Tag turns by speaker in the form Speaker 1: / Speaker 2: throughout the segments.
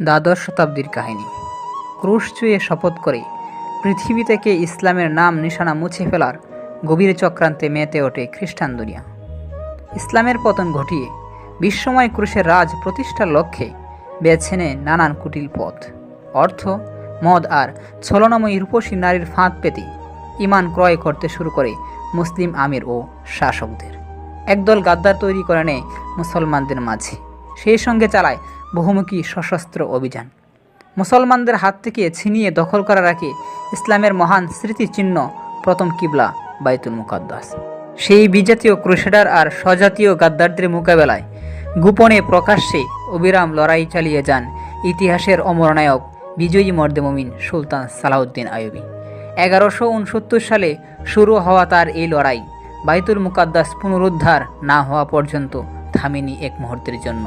Speaker 1: দ্বাদশ শতাব্দীর কাহিনী। ক্রুশ চুয়ে শপথ করে পৃথিবী থেকে ইসলামের নাম নিশানা মুছে ফেলার গভীর চক্রান্তে মেতে ওঠে খ্রিস্টান দুনিয়া। ইসলামের পতন ঘটিয়ে বিশ্বময় ক্রুশের রাজ প্রতিষ্ঠার লক্ষ্যে বেছে নেয় নানান কুটিল পথ। অর্থ, মদ আর ছলনাময়ী রূপসী নারীর ফাঁদ পেতে ঈমান ক্রয় করতে শুরু করে মুসলিম আমির ও শাসকদের। একদল গাদ্দার তৈরি করে নেয় মুসলমানদের মাঝে, সেই সঙ্গে চালায় বহুমুখী সশস্ত্র অভিযান। মুসলমানদের হাত থেকে ছিনিয়ে দখল করা রাখে ইসলামের মহান স্মৃতিচিহ্ন প্রথম কিবলা বাইতুল মুকাদ্দাস। সেই বিজাতীয় ক্রুসেডার আর স্বজাতীয় গাদ্দারদের মোকাবেলায় গোপনে প্রকাশ্যে অবিরাম লড়াই চালিয়ে যান ইতিহাসের অমরনায়ক বিজয়ী মর্দে মুমিন সুলতান সালাউদ্দিন আইয়ুবী। 1169 সালে শুরু হওয়া তার এই লড়াই বাইতুল মুকাদ্দাস পুনরুদ্ধার না হওয়া পর্যন্ত থামেনি এক মুহূর্তের জন্য।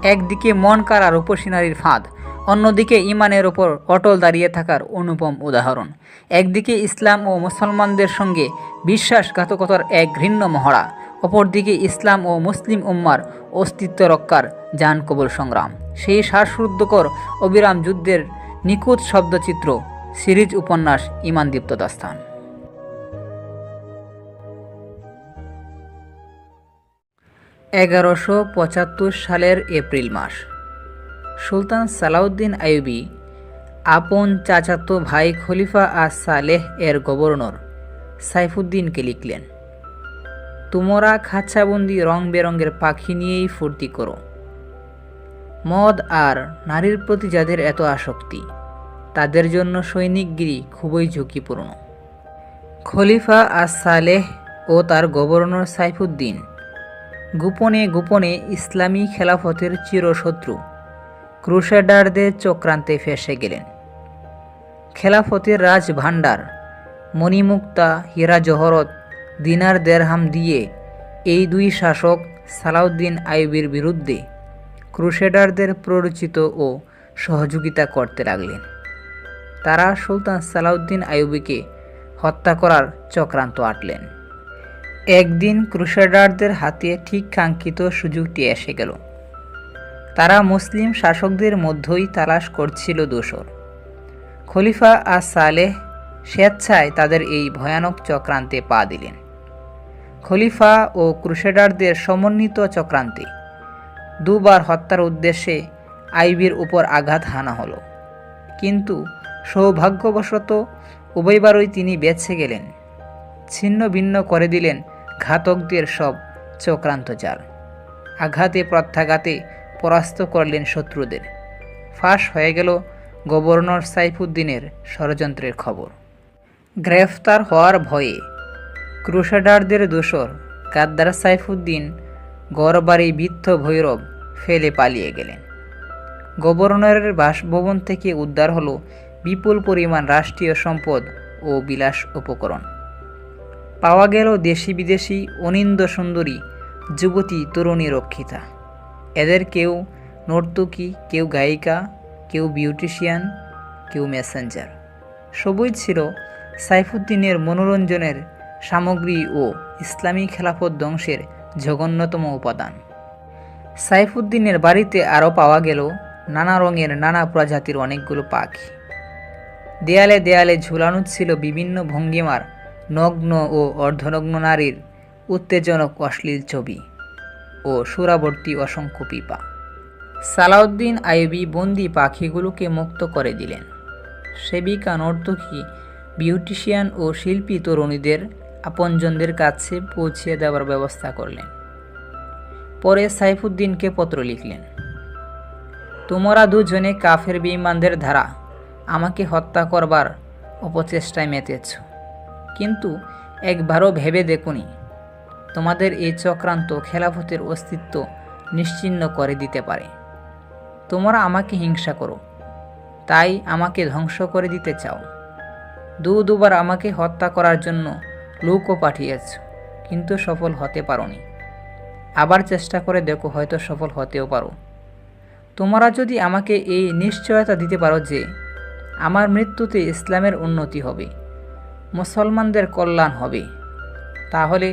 Speaker 1: একদিকে মন কাড়া রূপসী নারীর ফাঁদ, অন্যদিকে ঈমানের ওপর অটল দাঁড়িয়ে থাকার অনুপম উদাহরণ। একদিকে ইসলাম ও মুসলমানদের সঙ্গে বিশ্বাসঘাতকতার এক ঘৃণ্য মহড়া, অপরদিকে ইসলাম ও মুসলিম উম্মার অস্তিত্ব রক্ষার জানকবল সংগ্রাম। সেই শ্বাসরুদ্ধকর অবিরাম যুদ্ধের নিখুঁত শব্দচিত্র সিরিজ উপন্যাস ঈমানদীপ্ত দাস্তান। 1175 সালের এপ্রিল মাস। সুলতান সালাউদ্দিন আইয়ুবী আপন চাচাতো ভাই খলিফা আস-সালেহ এর গভর্নর সাইফুদ্দিনকে লিখলেন, তোমরা খাঁচাবন্দি রং বেরঙের পাখি নিয়েই ফুর্তি করো। মদ আর নারীর প্রতি যাদের এত আসক্তি, তাদের জন্য সৈনিকগিরি খুবই ঝুঁকিপূর্ণ। খলিফা আস-সালেহ ও তার গভর্নর সাইফুদ্দিন গোপনে গোপনে ইসলামী খেলাফতের চিরশত্রু ক্রুসেডারদের চক্রান্তে ফেঁসে গেলেন। খেলাফতের রাজভাণ্ডার, মণিমুক্তা, হীরা জহরত, দিনার দেরহাম দিয়ে এই দুই শাসক সালাউদ্দিন আইয়ুবীর বিরুদ্ধে ক্রুসেডারদের প্ররোচিত ও সহযোগিতা করতে লাগলেন। তারা সুলতান সালাউদ্দিন আইয়ুবীকে হত্যা করার চক্রান্ত আঁটলেন। একদিন ক্রুসেডারদের হাতে ঠিক কাঙ্ক্ষিত সুযোগটি এসে গেল। তারা মুসলিম শাসকদের মধ্যেই তালাশ করছিল দোসর। খলিফা আস-সালেহ স্বেচ্ছায় তাদের এই ভয়ানক চক্রান্তে পা দিলেন। খলিফা ও ক্রুসেডারদের সমন্বিত চক্রান্তে দুবার হত্যার উদ্দেশ্যে আইয়ুবীর উপর আঘাত হানা হলো, কিন্তু সৌভাগ্যবশত উভয়বারই তিনি বেঁচে গেলেন। ছিন্ন ভিন্ন করে দিলেন ঘাতকদের সব চক্রান্ত জাল। আঘাতে প্রত্যাঘাতে পরাস্ত করলেন শত্রুদের। ফাঁস হয়ে গেল গভর্নর সাইফুদ্দিনের ষড়যন্ত্রের খবর। গ্রেফতার হওয়ার ভয়ে ক্রুসেডারদের দোসর গাদ্দার সাইফুদ্দিন গড়বাড়ি বৃদ্ধ ভৈরব ফেলে পালিয়ে গেলেন। গভর্নরের বাসভবন থেকে উদ্ধার হলো বিপুল পরিমাণ রাষ্ট্রীয় সম্পদ ও বিলাস উপকরণ। পাওয়া গেল দেশি বিদেশি অনিন্দ সুন্দরী যুবতী তরুণী রক্ষিতা। এদের কেউ নর্তকী, কেউ গায়িকা, কেউ বিউটিশিয়ান, কেউ মেসেঞ্জার। সবই ছিল সাইফুদ্দিনের মনোরঞ্জনের সামগ্রী ও ইসলামী খেলাফত ধ্বংসের জঘন্যতম উপাদান। সাইফুদ্দিনের বাড়িতে আরও পাওয়া গেল নানা রঙের নানা প্রজাতির অনেকগুলো পাখি। দেয়ালে দেয়ালে ঝুলানো ছিল বিভিন্ন ভঙ্গিমার নগ্ন ও অর্ধনগ্ন নারীর উত্তেজনক অশ্লীল ছবি ও সুরাবর্তী অসংখ্য পিপা। সালাউদ্দিন আইয়ুবী বন্দি পাখিগুলোকে মুক্ত করে দিলেন। সেবিকা, নর্তকী, বিউটিশিয়ান ও শিল্পী তরুণীদের আপনজনদের কাছে পৌঁছিয়ে দেওয়ার ব্যবস্থা করলেন। পরে সাইফুদ্দিনকে পত্র লিখলেন, তোমরা দুজনে কাফের বেঈমানদের দ্বারা আমাকে হত্যা করবার অপচেষ্টায় মেতেছ, কিন্তু একবারও ভেবে দেখুনি তোমাদের এই চক্রান্ত খেলাফতের অস্তিত্ব নিশ্চিহ্ন করে দিতে পারে। তোমরা আমাকে হিংসা করো, তাই আমাকে ধ্বংস করে দিতে চাও। দুবার আমাকে হত্যা করার জন্য লোকও পাঠিয়েছ, কিন্তু সফল হতে পারোনি। আবার চেষ্টা করে দেখো, হয়তো সফল হতেও পারো। তোমরা যদি আমাকে এই নিশ্চয়তা দিতে পারো যে আমার মৃত্যুতে ইসলামের উন্নতি হবে, মুসলমানদের কল্যাণ হবে, তাহলে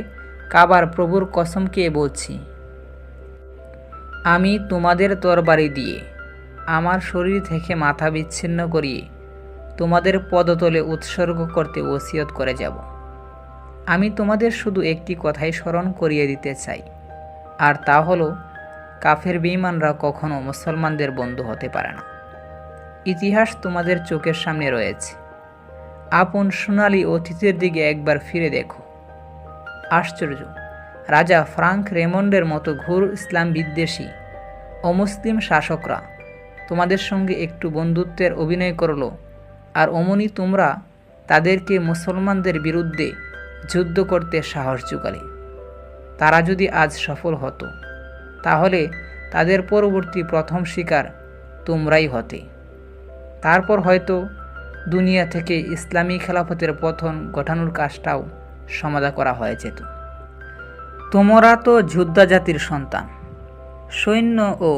Speaker 1: কাবার প্রভুর কসম খেয়ে বলছি, আমি তোমাদের তরবারি দিয়ে আমার শরীর থেকে মাথা বিচ্ছিন্ন করিয়ে তোমাদের পদতলে উৎসর্গ করতে ওসিয়ত করে যাব। আমি তোমাদের শুধু একটি কথাই স্মরণ করিয়ে দিতে চাই, আর তা হলো কাফের বেঈমানরা কখনো মুসলমানদের বন্ধু হতে পারে না। ইতিহাস তোমাদের চোখের সামনে রয়েছে। আপন সোনালি অতীতের দিকে একবার ফিরে দেখো। আশ্চর্য, রাজা ফ্রাঙ্ক রেমন্ডের মতো ঘোর ইসলাম বিদ্বেষী অমুসলিম শাসকরা তোমাদের সঙ্গে একটু বন্ধুত্বের অভিনয় করলো, আর অমনি তোমরা তাদেরকে মুসলমানদের বিরুদ্ধে যুদ্ধ করতে সাহস জোগালে। তারা যদি আজ সফল হতো, তাহলে তাদের পরবর্তী প্রথম শিকার তোমরাই হতে। তারপর হয়তো দুনিয়া থেকে ইসলামী খেলাফতের পতন ঘটানোর কাজটাও সমাধা করা হয়ে যেত। তোমরা তো যোদ্ধা জাতির সন্তান। সৈন্য ও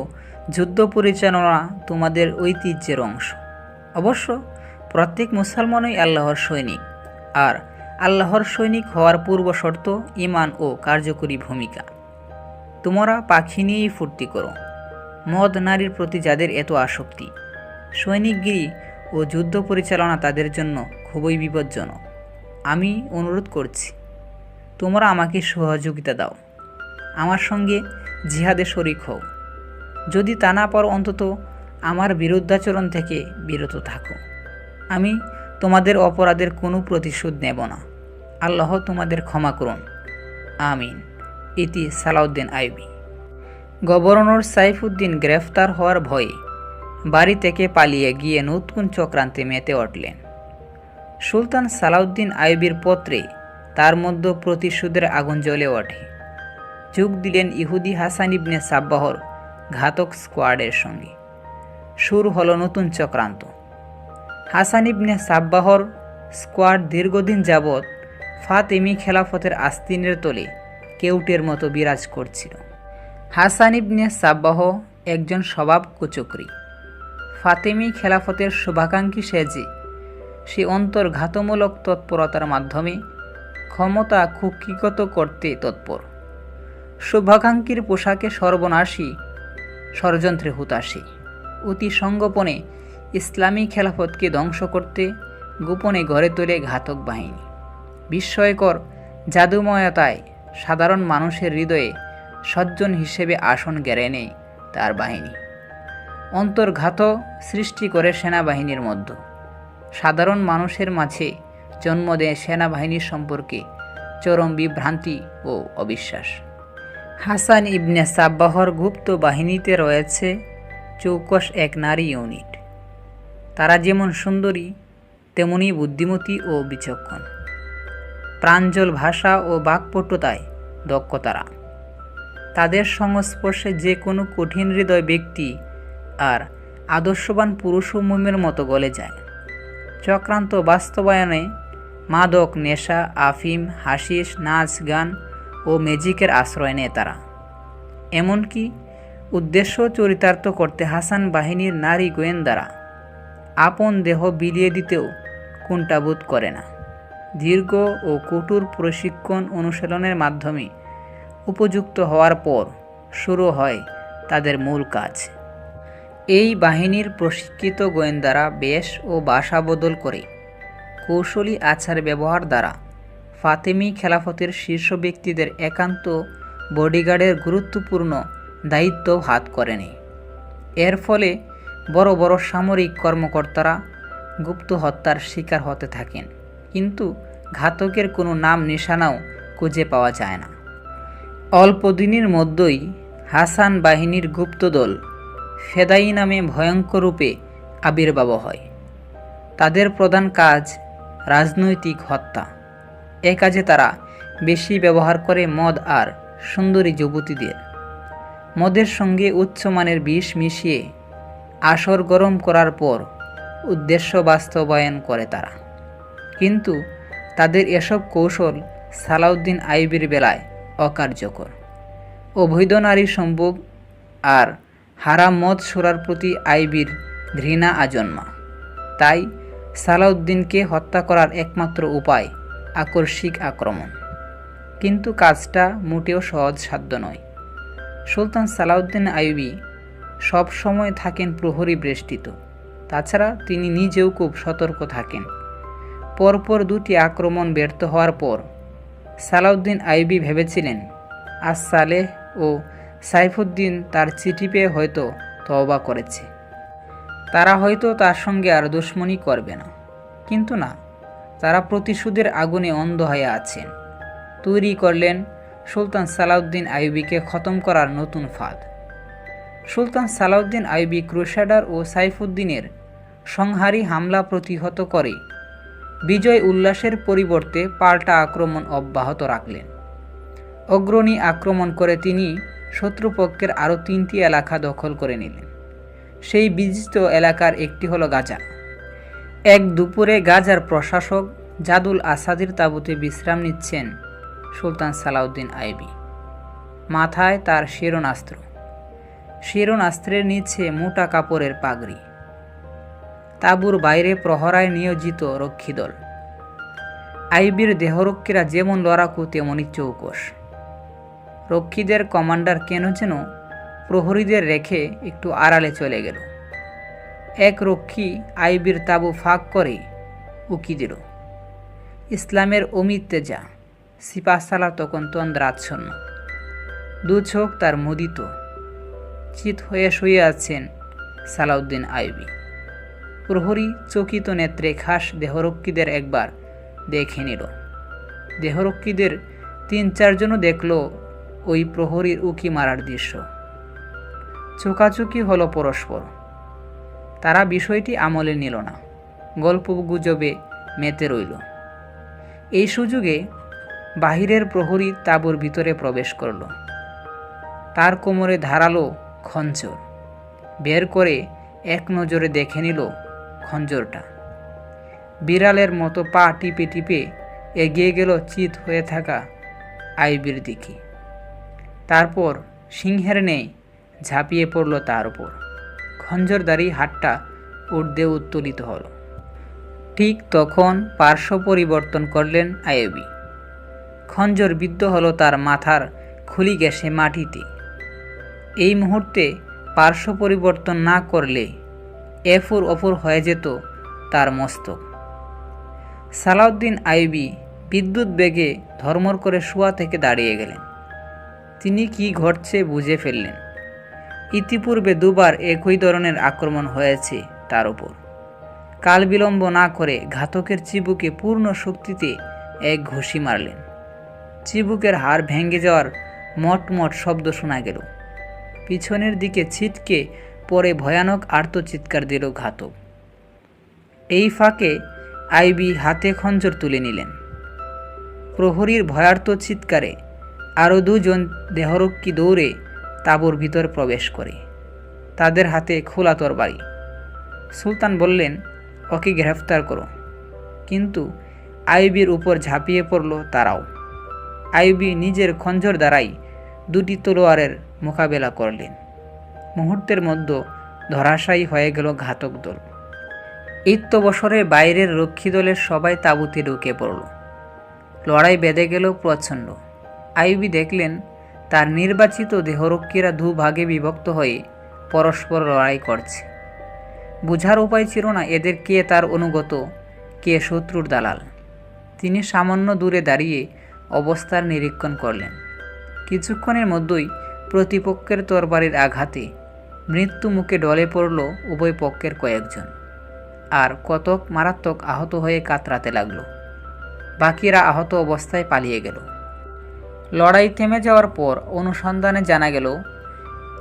Speaker 1: যুদ্ধ পরিচালনা তোমাদের ঐতিহ্যের অংশ। অবশ্য প্রত্যেক মুসলমানই আল্লাহর সৈনিক, আর আল্লাহর সৈনিক হওয়ার পূর্ব শর্ত ঈমান ও কার্যকরী ভূমিকা। তোমরা পাখি নিয়েই ফুর্তি করো। মদ নারীর প্রতি যাদের এত আসক্তি, সৈনিকগিরি ও যুদ্ধ পরিচালনা তাদের জন্য খুবই বিপজ্জনক। আমি অনুরোধ করছি, তোমরা আমাকে সহযোগিতা দাও, আমার সঙ্গে জিহাদে শরিক হও। যদি তা না পারো, অন্তত আমার বিরুদ্ধাচরণ থেকে বিরত থাকো। আমি তোমাদের অপরাধের কোনো প্রতিশোধ নেব না। আল্লাহ তোমাদের ক্ষমা করুন, আমিন। ইতি সালাউদ্দিন আইয়ুবী। গভর্নর সাইফুদ্দিন গ্রেফতার হওয়ার ভয়ে বাড়ি থেকে পালিয়ে গিয়ে নতুন চক্রান্তে মেতে উঠলেন। সুলতান সালাউদ্দিন আইয়ুবীর পত্রে তার মধ্যে প্রতিশোধের আগুন জ্বলে ওঠে। যোগ দিলেন ইহুদি হাসান ইবনে সাব্বাহর ঘাতক স্কোয়াডের সঙ্গে। শুরু হলো নতুন চক্রান্ত। হাসান ইবনে সাব্বাহর স্কোয়াড দীর্ঘদিন যাবৎ ফাতেমি খেলাফতের আস্তিনের তলে কেউটের মতো বিরাজ করছিল। হাসান ইবনে সাব্বাহ একজন স্বভাব কুচক্রী। ফাতেমি খেলাফতের শুভাকাঙ্ক্ষী সেজে সে অন্তর্ঘাতমূলক তৎপরতার মাধ্যমে ক্ষমতা কুক্ষিগত করতে তৎপর। শুভাকাঙ্ক্ষীর পোশাকে সর্বনাশী, ষড়যন্ত্রে হুতাশী। অতি সঙ্গোপনে ইসলামী খেলাফতকে ধ্বংস করতে গোপনে গড়ে তোলে ঘাতক বাহিনী। বিস্ময়কর জাদুময়তায় সাধারণ মানুষের হৃদয়ে সজ্জন হিসেবে আসন গেড়ে নেয় তার বাহিনী। অন্তর্ঘাত সৃষ্টি করে সেনাবাহিনীর মধ্যে। সাধারণ মানুষের মাঝে জন্ম দেয় সেনাবাহিনীর সম্পর্কে চরম বিভ্রান্তি ও অবিশ্বাস। হাসান ইবনে সাব্বাহর গুপ্ত বাহিনীতে রয়েছে চৌকস এক নারী ইউনিট। তারা যেমন সুন্দরী, তেমনি বুদ্ধিমতী ও বিচক্ষণ। প্রাঞ্জল ভাষা ও বাক্পটুতায় দক্ষ তারা। তাদের সংস্পর্শে যে কোনো কঠিন হৃদয় ব্যক্তি আর আদর্শবান পুরুষ ও মোমের মতো গলে যায়। চক্রান্ত বাস্তবায়নে মাদক, নেশা, আফিম, হাসিস, নাচ, গান ও ম্যাজিকের আশ্রয় নেয় তারা। এমনকি উদ্দেশ্য চরিতার্থ করতে হাসান বাহিনীর নারী গোয়েন্দারা আপন দেহ বিলিয়ে দিতেও কুণ্ঠাবোধ করে না। দীর্ঘ ও কঠোর প্রশিক্ষণ অনুশীলনের মাধ্যমে উপযুক্ত হওয়ার পর শুরু হয় তাদের মূল কাজ। এই বাহিনীর প্রশিক্ষিত গোয়েন্দারা বেশ ও বাসা বদল করে কৌশলী আচার ব্যবহার দ্বারা ফাতেমি খেলাফতের শীর্ষ ব্যক্তিদের একান্ত বডিগার্ডের গুরুত্বপূর্ণ দায়িত্ব হাত করে নেয়। এর ফলে বড় বড় সামরিক কর্মকর্তারা গুপ্ত হত্যার শিকার হতে থাকেন, কিন্তু ঘাতকের কোনো নাম নিশানাও খুঁজে পাওয়া যায় না। অল্প দিনের মধ্যেই হাসান বাহিনীর গুপ্তদল ফেদাই নামে ভয়ঙ্কর রূপে আবির্ভাব হয়। তাদের প্রধান কাজ রাজনৈতিক হত্যা। এ কাজে তারা বেশি ব্যবহার করে মদ আর সুন্দরী যুবতীদের। মদের সঙ্গে উচ্চমানের বিষ মিশিয়ে আসর গরম করার পর উদ্দেশ্য বাস্তবায়ন করে তারা। কিন্তু তাদের এসব কৌশল সালাউদ্দিন আইয়ুবীর বেলায় অকার্যকর। অবৈধ নারী সম্ভোগ আর হারাম মদ সুরার প্রতি আইয়ুবীর ঘৃণা আজন্মা। তাই সালাউদ্দিনকে হত্যা করার একমাত্র উপায় আকস্মিক আক্রমণ। কিন্তু কাজটা মোটেও সহজসাধ্য নয়। সুলতান সালাউদ্দিন আইয়ুবী সব সময় থাকেন প্রহরী বেষ্টিত। তাছাড়া তিনি নিজেও খুব সতর্ক থাকেন। পরপর 2টি আক্রমণ ব্যর্থ হওয়ার পর সালাউদ্দিন আইয়ুবী ভেবেছিলেন আজ সালেহ ও সাইফুদ্দিন তার চিঠি পেয়ে হয়তো তওবা করেছে, তারা হয়তো তার সঙ্গে আর দুশমনি করবে না। কিন্তু না, তারা প্রতিশোধের আগুনে অন্ধ হয়ে আছেন। তৈরি করলেন সুলতান সালাউদ্দিন আইয়ুবীকে খতম করার নতুন ফাঁদ। সুলতান সালাউদ্দিন আইয়ুবী ক্রুসেডার ও সাইফুদ্দিনের সংহারী হামলা প্রতিহত করে বিজয় উল্লাসের পরিবর্তে পাল্টা আক্রমণ অব্যাহত রাখলেন। অগ্রণী আক্রমণ করে তিনি শত্রুপক্ষের আরও 3টি এলাকা দখল করে নিলেন। সেই বিজিত এলাকার একটি হলো গাজা। এক দুপুরে গাজার প্রশাসক জাদুল আসাদির তাঁবুতে বিশ্রাম নিচ্ছেন সুলতান সালাউদ্দিন আইয়ুবী। মাথায় তার শিরনাস্ত্রের নিচে মোটা কাপড়ের পাগড়ি। তাঁবুর বাইরে প্রহরায় নিয়োজিত রক্ষীদল। আইয়ুবীর দেহরক্ষীরা যেমন লড়াকু তেমনই চৌকস। রক্ষীদের কমান্ডার কেন যেন প্রহরীদের রেখে একটু আড়ালে চলে গেল। এক রক্ষী আইয়ুবীর তাঁবু ফাঁক করে উকি দিল। ইসলামের অমিত তেজা। সিপাহসালার তখন তন্দ্রাচ্ছন্ন, 2 চোখ তার মুদিত। চিত হয়ে শুয়ে আছেন সালাউদ্দিন আইয়ুবী। প্রহরী চকিত নেত্রে খাস দেহরক্ষীদের একবার দেখে নিল। দেহরক্ষীদের 3-4 জনও দেখল ওই প্রহরীর উকি মারার দৃশ্য। চোকাচুকি হলো পরস্পর। তারা বিষয়টি আমলে নিল না, গল্প গুজবে মেতে রইল। এই সুযোগে বাহিরের প্রহরী তাঁবুর ভিতরে প্রবেশ করল। তার কোমরে ধারালো খঞ্জর বের করে এক নজরে দেখে নিল খঞ্জরটা। বিড়ালের মতো পা টিপে টিপে এগিয়ে গেল চিত হয়ে থাকা আইয়ুবীর দিকে। তারপর সিংহের ন্যায় ঝাঁপিয়ে পড়ল তার উপর। খঞ্জরধারী হাতটা ঊর্ধ্বে উত্তোলিত হল। ঠিক তখন পার্শ্ব পরিবর্তন করলেন আইয়ুবী। খঞ্জর বিদ্ধ হলো তার মাথার খুলি গেছে মাটিতে। এই মুহূর্তে পার্শ্ব পরিবর্তন না করলে এফুর অফুর হয়ে যেত তার মস্তক। সালাউদ্দিন আইয়ুবী বিদ্যুৎ বেগে ধর্মর করে শোয়া থেকে দাঁড়িয়ে গেলেন। তিনি কি ঘটছে বুঝে ফেললেন। ইতিপূর্বে 2বার একই ধরনের আক্রমণ হয়েছে তার উপর। কাল বিলম্ব না করে ঘাতকের চিবুকে পূর্ণ শক্তিতে এক ঘুষি মারলেন। চিবুকের হাড় ভেঙে যাওয়ার মটমট শব্দ শোনা গেল। পিছনের দিকে ছিটকে পরে ভয়ানক আর্তচিৎকার দিল ঘাতক। এই ফাঁকে আইয়ুবী হাতে খঞ্জর তুলে নিলেন। প্রহরীর ভয়ার্ত চিৎকারে আরও 2 জন দেহরক্ষী দৌড়ে তাঁবুর ভিতর প্রবেশ করে। তাদের হাতে খোলা তরবারি। সুলতান বললেন, ওকে গ্রেফতার করো। কিন্তু আইয়ুবীর উপর ঝাঁপিয়ে পড়ল তারাও। আইয়ুবী নিজের খঞ্জর দ্বারাই 2টি তলোয়ারের মোকাবেলা করলেন। মুহূর্তের মধ্যে ধরাশায়ী হয়ে গেল ঘাতক দল। ইত্যবসরে বাইরের রক্ষী দলের সবাই তাঁবুতে ঢুকে পড়ল। লড়াই বেঁধে গেল প্রচণ্ড। আইয়ুবী দেখলেন তার নির্বাচিত দেহরক্ষীরা 2 ভাগে বিভক্ত হয়ে পরস্পর লড়াই করছে। বুঝার উপায় ছিল না এদের কে তার অনুগত, কে শত্রুর দালাল। তিনি সামান্য দূরে দাঁড়িয়ে অবস্থার নিরীক্ষণ করলেন। কিছুক্ষণের মধ্যেই প্রতিপক্ষের তরবারির আঘাতে মৃত্যু মুখে ঢলে পড়ল উভয় পক্ষের কয়েকজন। আর কতক মারাত্মক আহত হয়ে কাতরাতে লাগল। বাকিরা আহত অবস্থায় পালিয়ে গেল। লড়াই থেমে যাওয়ার পর অনুসন্ধানে জানা গেল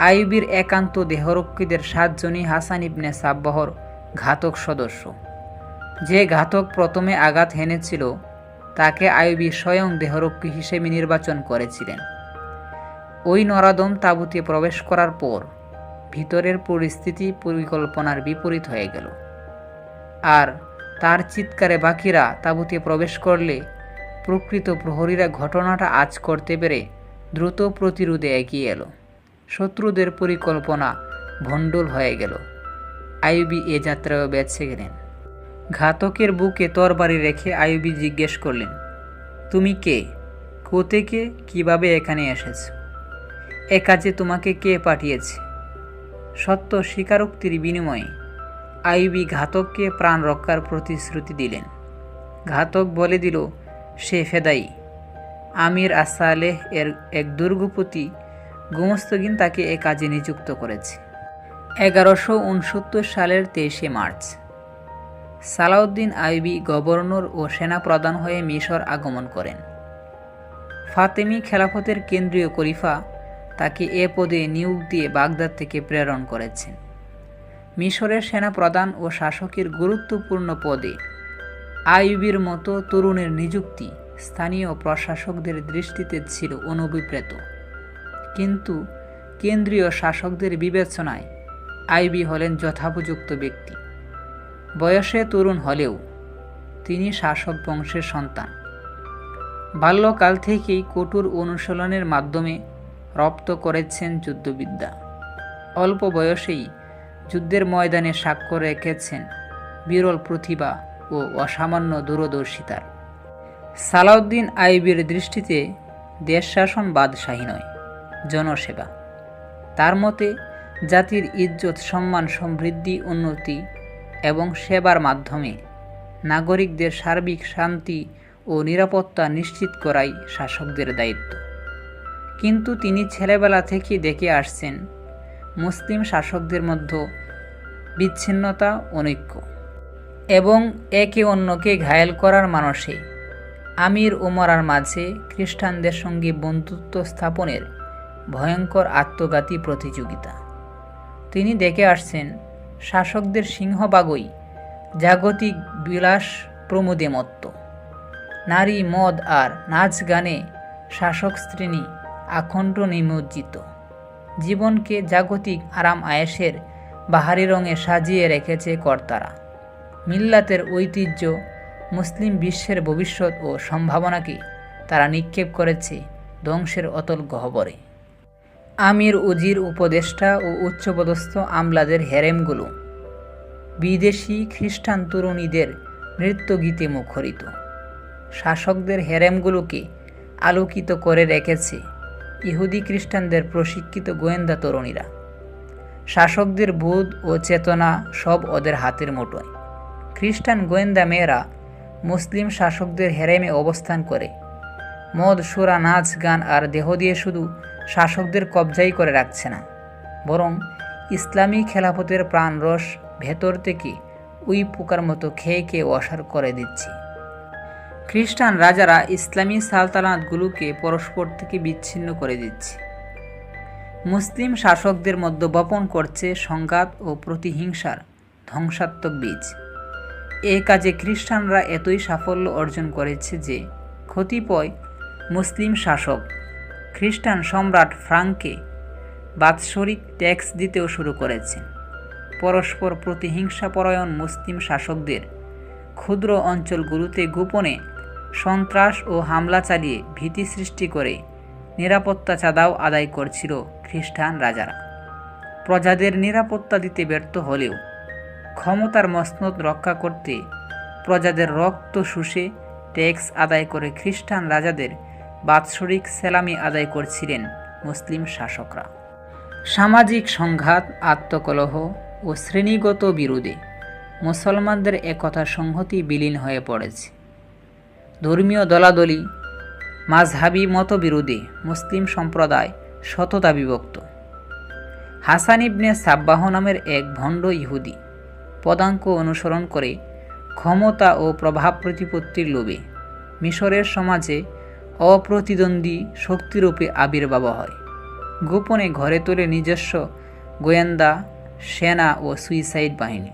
Speaker 1: আইয়ুবীর একান্ত দেহরক্ষীদের 7 জনই হাসান ইবনে সাব্বাহর ঘাতক সদস্য। যে ঘাতক প্রথমে আঘাত হেনেছিল তাকে আইয়ুবী স্বয়ং দেহরক্ষী হিসেবে নির্বাচন করেছিলেন। ওই নরাদম তাঁবুতে প্রবেশ করার পর ভিতরের পরিস্থিতি পরিকল্পনার বিপরীত হয়ে গেল। আর তার চিৎকারে বাকিরা তাঁবুতে প্রবেশ করলে প্রকৃত প্রহরীরা ঘটনাটা আঁচ করতে পেরে দ্রুত প্রতিরোধে এগিয়ে এলো। শত্রুদের পরিকল্পনা ভণ্ডুল হয়ে গেল। আইয়ুবী এ যাত্রায় বেঁচে গেলেন। ঘাতকের বুকে তরবারি রেখে আইয়ুবী জিজ্ঞেস করলেন, তুমি কে? কোত্থেকে, কিভাবে এখানে এসেছ? এ কাজে তোমাকে কে পাঠিয়েছে? সত্য স্বীকারোক্তির বিনিময়ে আইয়ুবী ঘাতককে প্রাণ রক্ষার প্রতিশ্রুতি দিলেন। ঘাতক বলে দিল সে ফেদায়ী। আমির আস-সালেহ এর এক দুর্গপতি গোমস্তগিন তাকে এ কাজে নিযুক্ত করেছে। 1169 সালের 23শে মার্চ সালাউদ্দিন আইয়ুবী গভর্নর ও সেনাপ্রধান হয়ে মিশর আগমন করেন। ফাতেমি খেলাফতের কেন্দ্রীয় খলিফা তাকে এ পদে নিয়োগ দিয়ে বাগদাদ থেকে প্রেরণ করেছেন। মিশরের সেনাপ্রধান ও শাসকের গুরুত্বপূর্ণ পদে আইয়ুবীর মতো তরুণের নিযুক্তি স্থানীয় প্রশাসকদের দৃষ্টিতে ছিল অনভিপ্রেত, কিন্তু কেন্দ্রীয় শাসকদের বিবেচনায় আইয়ুবী হলেন যথোপযুক্ত ব্যক্তি। বয়সে তরুণ হলেও তিনি শাসক বংশের সন্তান। বাল্যকাল থেকেই কঠোর অনুশীলনের মাধ্যমে রপ্ত করেছেন যুদ্ধবিদ্যা। অল্প বয়সেই যুদ্ধের ময়দানে সাক্ষ্য রেখেছেন বিরল প্রতিভা ও অসামান্য দূরদর্শিতার। সালাউদ্দিন আইয়ুবীর দৃষ্টিতে দেশ শাসন বাদশাহী নয়, জনসেবা। তার মতে জাতির ইজ্জত, সম্মান, সমৃদ্ধি, উন্নতি এবং সেবার মাধ্যমে নাগরিকদের সার্বিক শান্তি ও নিরাপত্তা নিশ্চিত করাই শাসকদের দায়িত্ব। কিন্তু তিনি ছেলেবেলা থেকেই দেখে আসছেন মুসলিম শাসকদের মধ্যে বিচ্ছিন্নতা, অনৈক্য এবং একে অন্যকে ঘায়েল করার মানসে আমির উমারার মাঝে খ্রিস্টানদের সঙ্গে বন্ধুত্ব স্থাপনের ভয়ঙ্কর আত্মঘাতী প্রতিযোগিতা। তিনি দেখে আসছেন শাসকদের সিংহভাগই জাগতিক বিলাস প্রমোদে মত্ত। নারী, মদ আর নাচ গানে শাসক শ্রেণী আখণ্ড নিমজ্জিত। জীবনকে জাগতিক আরাম আয়েশের বাহারি রঙে সাজিয়ে রেখেছে কর্তারা। মিল্লাতের ঐতিহ্য, মুসলিম বিশ্বের ভবিষ্যৎ ও সম্ভাবনাকে তারা নিক্ষেপ করেছে ধ্বংসের অতল গহ্বরে। আমির, উজির, উপদেষ্টা ও উচ্চপদস্থ আমলাদের হেরেমগুলো বিদেশি খ্রিস্টান তরুণীদের নৃত্যগীতে মুখরিত। শাসকদের হেরেমগুলোকে আলোকিত করে রেখেছে ইহুদি খ্রিস্টানদের প্রশিক্ষিত গোয়েন্দা তরুণীরা। শাসকদের বোধ ও চেতনা সব ওদের হাতের মুঠোয়। খ্রিস্টান গোয়েন্দা মেয়েরা মুসলিম শাসকদের হেরেমে অবস্থান করে মদ, সুরা, নাচ, গান আর দেহ দিয়ে শুধু শাসকদের কবজাই করে রাখছে না, বরং ইসলামী খেলাফতের প্রাণরস ভেতর থেকে উই পোকার মতো খেয়ে খেয়ে অসার করে দিচ্ছে। খ্রিস্টান রাজারা ইসলামী সালতানাতগুলোকে পরস্পর থেকে বিচ্ছিন্ন করে দিচ্ছে। মুসলিম শাসকদের মধ্যে বপন করছে সংঘাত ও প্রতিহিংসার ধ্বংসাত্মক বীজ। এ কাজে খ্রিস্টানরা এতই সাফল্য অর্জন করেছে যে কতিপয় মুসলিম শাসক খ্রিস্টান সম্রাট ফ্রাঙ্ককে বাৎসরিক ট্যাক্স দিতেও শুরু করেছেন। পরস্পর প্রতিহিংসাপরায়ণ মুসলিম শাসকদের ক্ষুদ্র অঞ্চলগুলোতে গোপনে সন্ত্রাস ও হামলা চালিয়ে ভীতি সৃষ্টি করে নিরাপত্তা চাঁদাও আদায় করছিল খ্রিস্টান রাজারা। প্রজাদের নিরাপত্তা দিতে ব্যর্থ হলেও ক্ষমতার মসনদ রক্ষা করতে প্রজাদের রক্ত শুষে ট্যাক্স আদায় করে খ্রিস্টান রাজাদের বাৎসরিক সেলামি আদায় করছিলেন মুসলিম শাসকরা। সামাজিক সংঘাত, আত্মকলহ ও শ্রেণীগত বিরোধে মুসলমানদের একথা সংহতি বিলীন হয়ে পড়েছে। ধর্মীয় দলাদলি, মাযহাবী মতবিরোধে মুসলিম সম্প্রদায় শততা বিভক্ত। হাসান ইবনে সাব্বাহ নামের এক ভণ্ড ইহুদি পদাঙ্ক অনুসরণ করে ক্ষমতা ও প্রভাব প্রতিপত্তির লোভে মিশরের সমাজে অপ্রতিদ্বন্দ্বী শক্তিরূপে আবির্ভাব হয়। গোপনে ঘরে তোলে নিজস্ব গোয়েন্দা, সেনা ও সুইসাইড বাহিনী।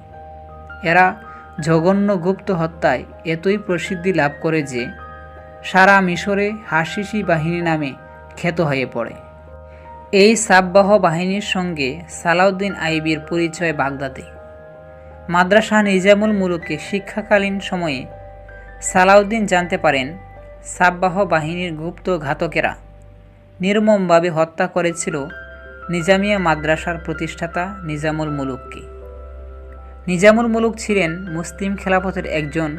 Speaker 1: এরা জঘন্য গুপ্ত হত্যায় এতই প্রসিদ্ধি লাভ করে যে সারা মিশরে হাসিসি বাহিনী নামে খ্যাত হয়ে পড়ে। এই সাব্বাহ বাহিনীর সঙ্গে সালাউদ্দিন আইয়ুবীর পরিচয় বাগদাদে। মাদ্রাসা নিজামুল মুলুকে শিক্ষাকালীন সময়ে সালাউদ্দিন জানতে পারেন সাব্বাহ বাহিনীর গুপ্ত ঘাতকেরা নির্মমভাবে হত্যা করেছিল নিজামিয়া মাদ্রাসার প্রতিষ্ঠাতা নিজামুল মুলুককে। নিজামুল মুলুক ছিলেন মুসলিম খেলাফতের একজন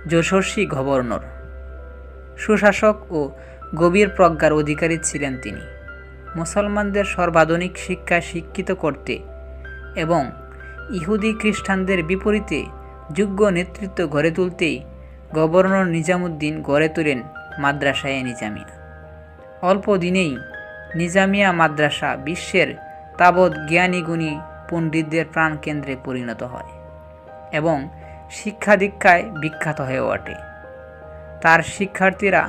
Speaker 1: যশস্বী গভর্নর। সুশাসক ও গভীর প্রজ্ঞার অধিকারী ছিলেন তিনি। মুসলমানদের সর্বাধুনিক শিক্ষায় শিক্ষিত করতে এবং ইহুদি খ্রিস্টানদের বিপরীতে যোগ্য নেতৃত্ব গড়ে তুলতেই গভর্নর নিজামুদ্দিন গড়ে তোলেন মাদ্রাসায়ে নিজামিয়া। অল্প দিনেই নিজামিয়া মাদ্রাসা বিশ্বের তাবৎ জ্ঞানীগুণী পণ্ডিতদের প্রাণকেন্দ্রে পরিণত হয় এবং শিক্ষা দীক্ষায় বিখ্যাত হয়ে ওঠে। তার শিক্ষার্থীরা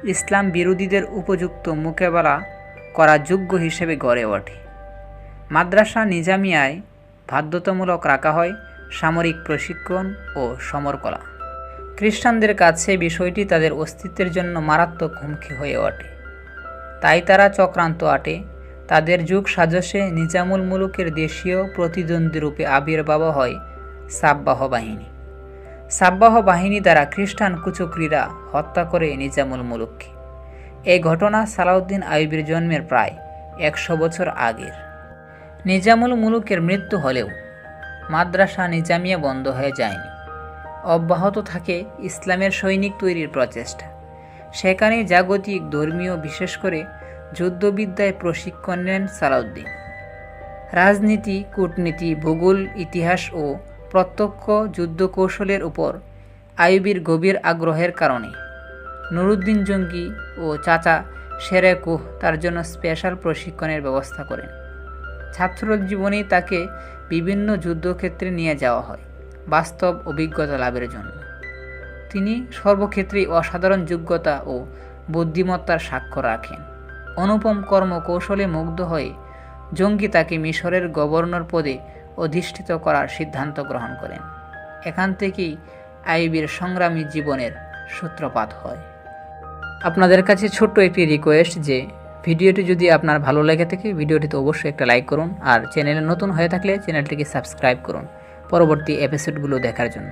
Speaker 1: ইসলাম বিরোধীদের উপযুক্ত মোকাবেলা করা যোগ্য হিসেবে গড়ে ওঠে। মাদ্রাসা নিজামিয়ায় বাধ্যতামূলক রাখা হয় সামরিক প্রশিক্ষণ ও সমরকলা। খ্রিস্টানদের কাছে বিষয়টি তাদের অস্তিত্বের জন্য মারাত্মক হুমকি হয়ে ওঠে। তাই তারা চক্রান্ত আটে। তাদের যুগ সাজসে নিজামুল মুলুকের দেশীয় প্রতিদ্বন্দ্বী রূপে আবির্ভাব হয় সাব্বাহ বাহিনী। সাব্বাহ বাহিনী দ্বারা খ্রিস্টান কুচক্রীরা হত্যা করে নিজামুল মুলুককে। এই ঘটনা সালাউদ্দিন আইয়ুবীর জন্মের প্রায় 100 বছর আগের। নিজামুল মুলুকের মৃত্যু হলেও মাদ্রাসা নিজামিয়া বন্ধ হয়ে যায়নি। অব্যাহত থাকে ইসলামের সৈনিক তৈরির প্রচেষ্টা। সেখানে জাগতিক ধর্মীয় বিশেষ করে যুদ্ধবিদ্যায় প্রশিক্ষণ নেন সালাউদ্দিন। রাজনীতি, কূটনীতি, ভূগোল, ইতিহাস ও প্রত্যক্ষ যুদ্ধকৌশলের উপর আইয়ুবীর গভীর আগ্রহের কারণে নুরুদ্দিন জঙ্গি ও চাচা শেরে কুহ তার জন্য স্পেশাল প্রশিক্ষণের ব্যবস্থা করেন। ছাত্র জীবনেই তাকে বিভিন্ন যুদ্ধক্ষেত্রে নিয়ে যাওয়া হয় বাস্তব অভিজ্ঞতা লাভের জন্য। তিনি সর্বক্ষেত্রেই অসাধারণ যোগ্যতা ও বুদ্ধিমত্তার সাক্ষ্য রাখেন। অনুপম কর্মকৌশলে মুগ্ধ হয়ে জঙ্গি তাকে মিশরের গভর্নর পদে অধিষ্ঠিত করার সিদ্ধান্ত গ্রহণ করেন। এখান থেকেই আইয়ুবীর সংগ্রামী জীবনের সূত্রপাত হয়। আপনাদের কাছে ছোট্ট একটি রিকোয়েস্ট যে ভিডিওটি যদি আপনার ভালো লেগে থাকে ভিডিওটিতে অবশ্যই একটা লাইক করুন, আর চ্যানেলে নতুন হয়ে থাকলে চ্যানেলটিকে সাবস্ক্রাইব করুন পরবর্তী এপিসোডগুলো দেখার জন্য।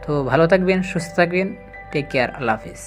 Speaker 1: তো ভালো থাকবেন, সুস্থ থাকবেন, টেক কেয়ার, আল্লাহ হাফিজ।